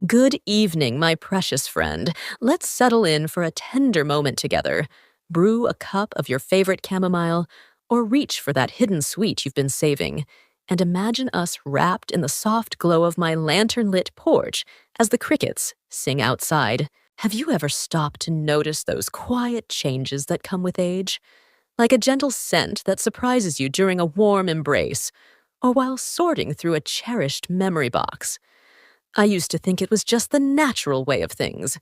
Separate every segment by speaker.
Speaker 1: Good evening, my precious friend. Let's settle in for a tender moment together. Brew a cup of your favorite chamomile, or reach for that hidden sweet you've been saving, and imagine us wrapped in the soft glow of my lantern-lit porch as the crickets sing outside. Have you ever stopped to notice those quiet changes that come with age? Like a gentle scent that surprises you during a warm embrace, or while sorting through a cherished memory box. I used to think it was just the natural way of things.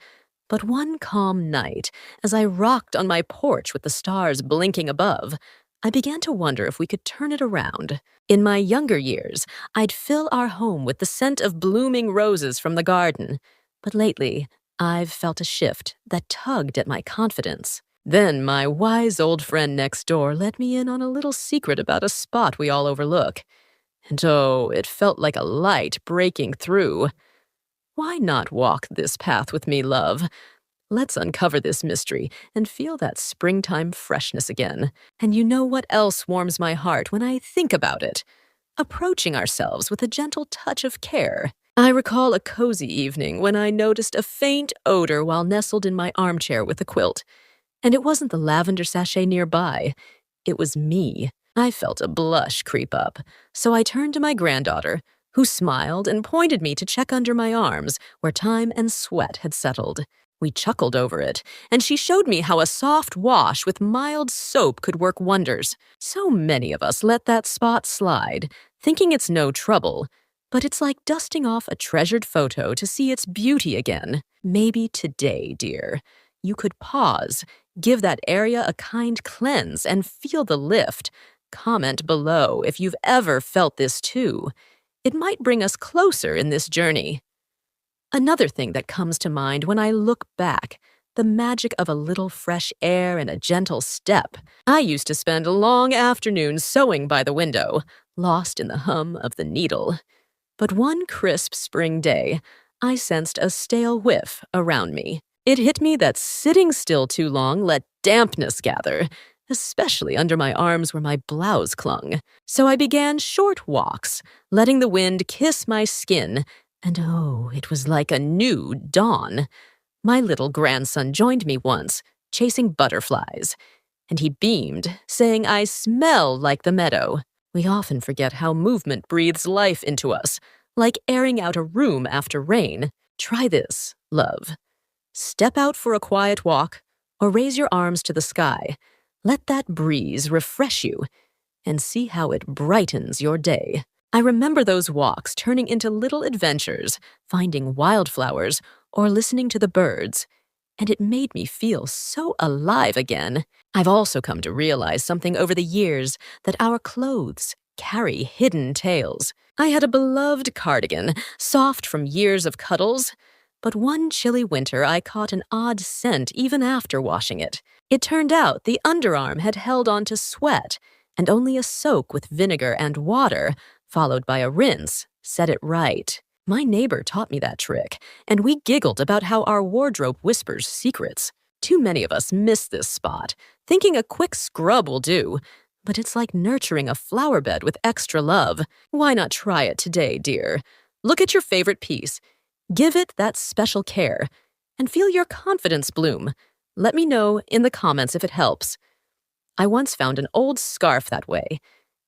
Speaker 1: But one calm night, as I rocked on my porch with the stars blinking above, I began to wonder if we could turn it around. In my younger years, I'd fill our home with the scent of blooming roses from the garden. But lately, I've felt a shift that tugged at my confidence. Then my wise old friend next door let me in on a little secret about a spot we all overlook. And oh, it felt like a light breaking through. Why not walk this path with me, love? Let's uncover this mystery and feel that springtime freshness again. And you know what else warms my heart when I think about it? Approaching ourselves with a gentle touch of care. I recall a cozy evening when I noticed a faint odor while nestled in my armchair with a quilt. And it wasn't the lavender sachet nearby. It was me. I felt a blush creep up, so I turned to my granddaughter, who smiled and pointed me to check under my arms where time and sweat had settled. We chuckled over it, and she showed me how a soft wash with mild soap could work wonders. So many of us let that spot slide, thinking it's no trouble, but it's like dusting off a treasured photo to see its beauty again. Maybe today, dear, you could pause, give that area a kind cleanse, and feel the lift. Comment below if you've ever felt this too. It might bring us closer in this journey. Another thing that comes to mind when I look back, the magic of a little fresh air and a gentle step. I used to spend long afternoons sewing by the window, lost in the hum of the needle. But one crisp spring day, I sensed a stale whiff around me. It hit me that sitting still too long let dampness gather, especially under my arms where my blouse clung. So I began short walks, letting the wind kiss my skin, and oh, it was like a new dawn. My little grandson joined me once, chasing butterflies, and he beamed, saying I smell like the meadow. We often forget how movement breathes life into us, like airing out a room after rain. Try this, love. Step out for a quiet walk, or raise your arms to the sky. Let that breeze refresh you, and see how it brightens your day. I remember those walks turning into little adventures, finding wildflowers, or listening to the birds, and it made me feel so alive again. I've also come to realize something over the years, that our clothes carry hidden tales. I had a beloved cardigan, soft from years of cuddles, but one chilly winter I caught an odd scent even after washing it. It turned out the underarm had held on to sweat, and only a soak with vinegar and water, followed by a rinse, set it right. My neighbor taught me that trick, and we giggled about how our wardrobe whispers secrets. Too many of us miss this spot, thinking a quick scrub will do, but it's like nurturing a flower bed with extra love. Why not try it today, dear? Look at your favorite piece. Give it that special care, and feel your confidence bloom. Let me know in the comments if it helps. I once found an old scarf that way,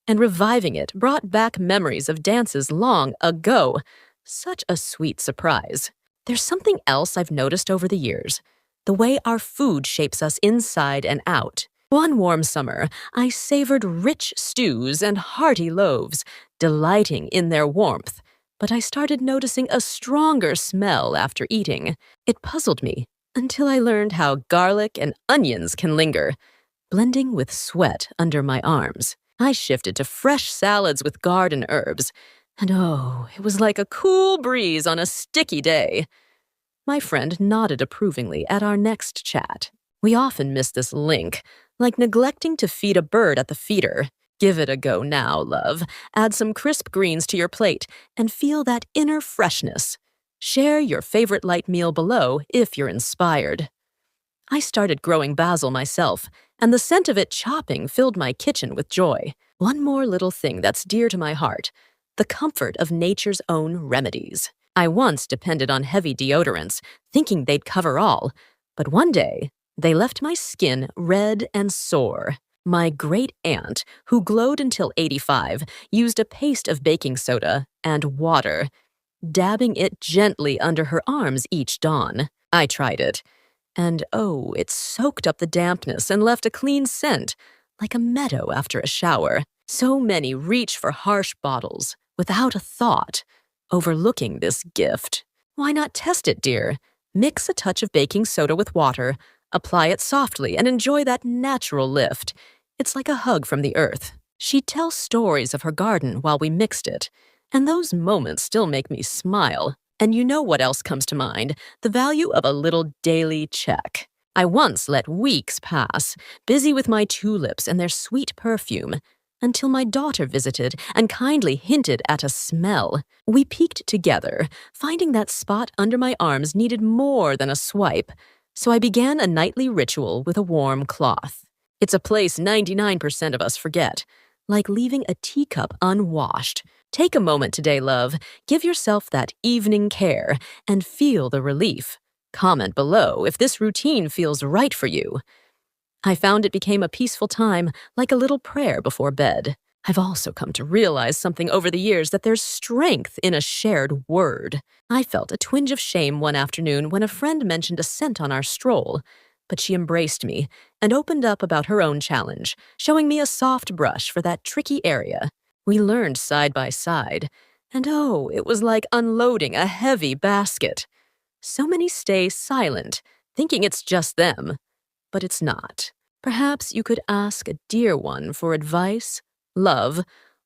Speaker 1: and reviving it brought back memories of dances long ago. Such a sweet surprise. There's something else I've noticed over the years, the way our food shapes us inside and out. One warm summer, I savored rich stews and hearty loaves, delighting in their warmth. But I started noticing a stronger smell after eating. It puzzled me until I learned how garlic and onions can linger, blending with sweat under my arms. I shifted to fresh salads with garden herbs, and oh, it was like a cool breeze on a sticky day. My friend nodded approvingly at our next chat. We often miss this link, like neglecting to feed a bird at the feeder. Give it a go now, love. Add some crisp greens to your plate and feel that inner freshness. Share your favorite light meal below if you're inspired. I started growing basil myself, and the scent of it chopping filled my kitchen with joy. One more little thing that's dear to my heart, the comfort of nature's own remedies. I once depended on heavy deodorants, thinking they'd cover all, but one day, they left my skin red and sore. My great aunt, who glowed until 85, used a paste of baking soda and water, dabbing it gently under her arms each dawn. I tried it, and oh, it soaked up the dampness and left a clean scent, like a meadow after a shower. So many reach for harsh bottles, without a thought, overlooking this gift. Why not test it, dear? Mix a touch of baking soda with water, apply it softly, and enjoy that natural lift. It's like a hug from the earth. She'd tell stories of her garden while we mixed it, and those moments still make me smile. And you know what else comes to mind? The value of a little daily check. I once let weeks pass, busy with my tulips and their sweet perfume, until my daughter visited and kindly hinted at a smell. We peeked together, finding that spot under my arms needed more than a swipe, so I began a nightly ritual with a warm cloth. It's a place 99% of us forget, like leaving a teacup unwashed. Take a moment today, love. Give yourself that evening care and feel the relief. Comment below if this routine feels right for you. I found it became a peaceful time, like a little prayer before bed. I've also come to realize something over the years, that there's strength in a shared word. I felt a twinge of shame one afternoon when a friend mentioned a scent on our stroll, but she embraced me and opened up about her own challenge, showing me a soft brush for that tricky area. We learned side by side, and oh, it was like unloading a heavy basket. So many stay silent, thinking it's just them, but it's not. Perhaps you could ask a dear one for advice, love,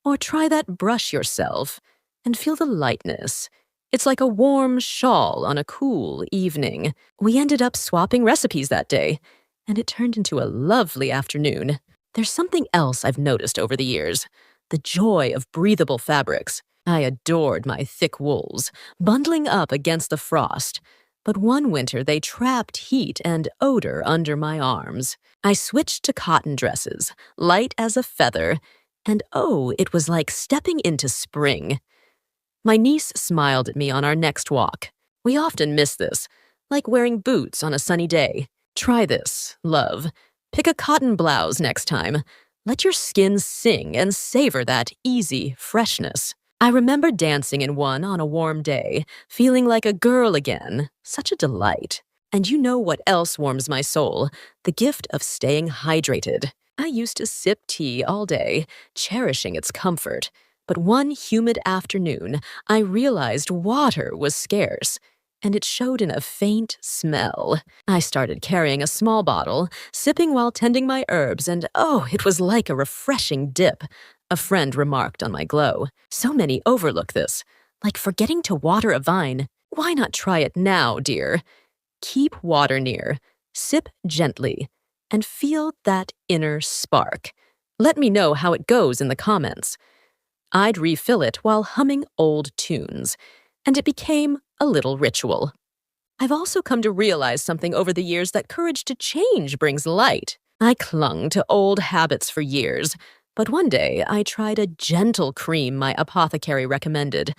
Speaker 1: or try that brush yourself and feel the lightness. It's like a warm shawl on a cool evening. We ended up swapping recipes that day, and it turned into a lovely afternoon. There's something else I've noticed over the years: the joy of breathable fabrics. I adored my thick wools, bundling up against the frost. But one winter they trapped heat and odor under my arms. I switched to cotton dresses, light as a feather, and oh, it was like stepping into spring. My niece smiled at me on our next walk. We often miss this, like wearing boots on a sunny day. Try this, love. Pick a cotton blouse next time. Let your skin sing and savor that easy freshness. I remember dancing in one on a warm day, feeling like a girl again. Such a delight. And you know what else warms my soul? The gift of staying hydrated. I used to sip tea all day, cherishing its comfort. But one humid afternoon, I realized water was scarce, and it showed in a faint smell. I started carrying a small bottle, sipping while tending my herbs, and oh, it was like a refreshing dip. A friend remarked on my glow. So many overlook this, like forgetting to water a vine. Why not try it now, dear? Keep water near, sip gently, and feel that inner spark. Let me know how it goes in the comments. I'd refill it while humming old tunes, and it became a little ritual. I've also come to realize something over the years, that courage to change brings light. I clung to old habits for years, but one day I tried a gentle cream my apothecary recommended,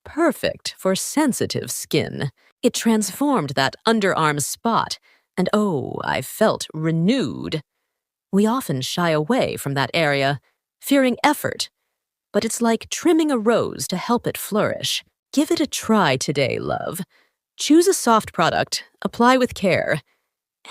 Speaker 1: perfect for sensitive skin. It transformed that underarm spot, and oh, I felt renewed. We often shy away from that area, fearing effort, but it's like trimming a rose to help it flourish. Give it a try today, love. Choose a soft product, apply with care,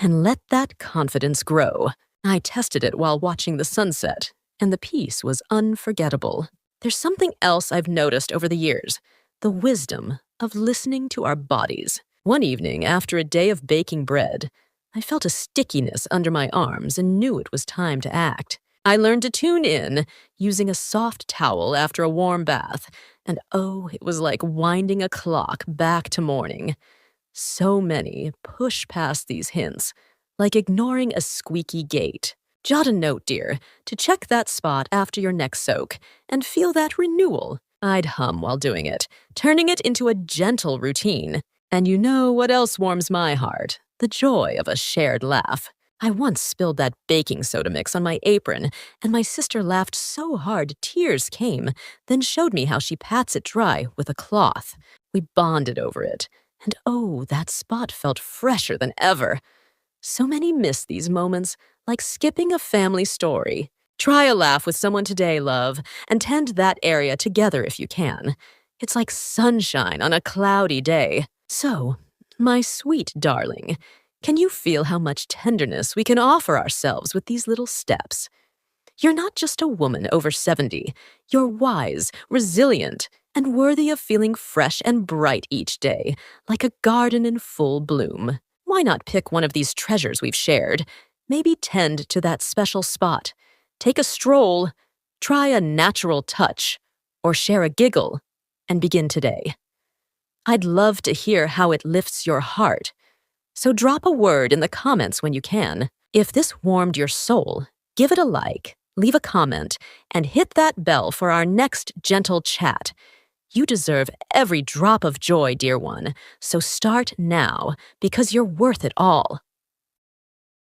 Speaker 1: and let that confidence grow. I tested it while watching the sunset, and the peace was unforgettable. There's something else I've noticed over the years: the wisdom of listening to our bodies. One evening, after a day of baking bread, I felt a stickiness under my arms and knew it was time to act. I learned to tune in, using a soft towel after a warm bath, and oh, it was like winding a clock back to morning. So many push past these hints, like ignoring a squeaky gate. Jot a note, dear, to check that spot after your next soak and feel that renewal. I'd hum while doing it, turning it into a gentle routine. And you know what else warms my heart? The joy of a shared laugh. I once spilled that baking soda mix on my apron, and my sister laughed so hard tears came, then showed me how she pats it dry with a cloth. We bonded over it. And oh, that spot felt fresher than ever. So many miss these moments, like skipping a family story. Try a laugh with someone today, love, and tend that area together if you can. It's like sunshine on a cloudy day. So, my sweet darling, can you feel how much tenderness we can offer ourselves with these little steps? You're not just a woman over 70. You're wise, resilient, and worthy of feeling fresh and bright each day, like a garden in full bloom. Why not pick one of these treasures we've shared? Maybe tend to that special spot. Take a stroll, try a natural touch, or share a giggle, and begin today. I'd love to hear how it lifts your heart. So drop a word in the comments when you can. If this warmed your soul, give it a like, leave a comment, and hit that bell for our next gentle chat. You deserve every drop of joy, dear one, so start now because you're worth it all.